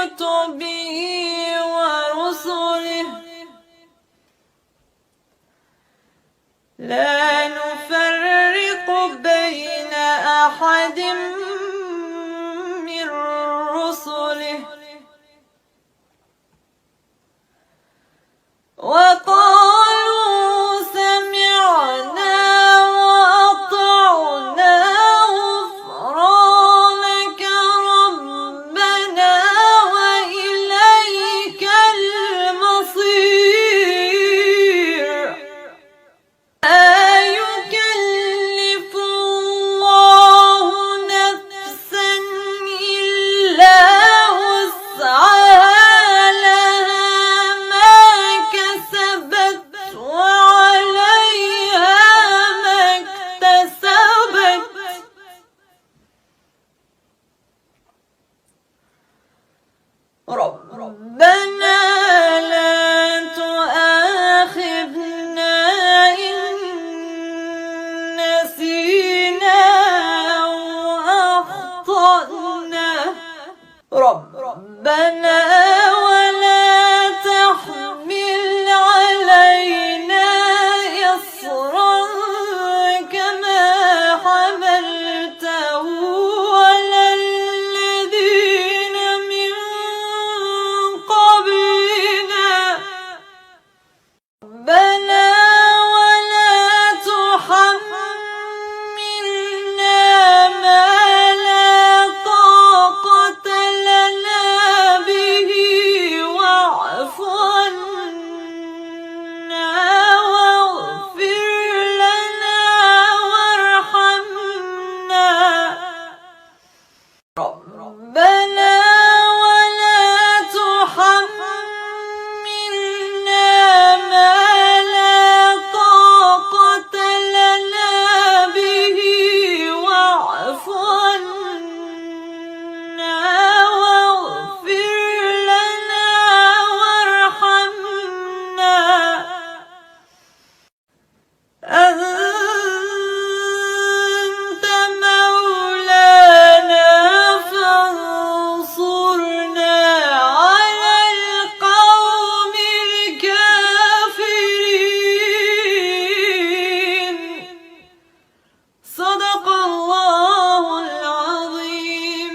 كتبه ورسله لا نفرق بين أحد من رسله وقالوا سمعنا وأطعنا غفرانك ربنا وإليك المصير لا يكلف الله نفسا إلا وسعها لها ما كسبت وعليها ما اكتسبت ربنا لا تؤاخذنا إن نسينا أو أخطأنا ربنا ولا تحمل علينا إصرا كما حملته على الذين من قبلنا ربنا ولا تحملنا ما لا طاقة لنا به واعف عنا واغفر لنا وارحمنا ربنا ولا تحملنا ما لا طاقة لنا به واعف عنا واغفر لنا وارحمنا أنت مولانا فانصرنا على القوم الكافرين صدق الله العظيم.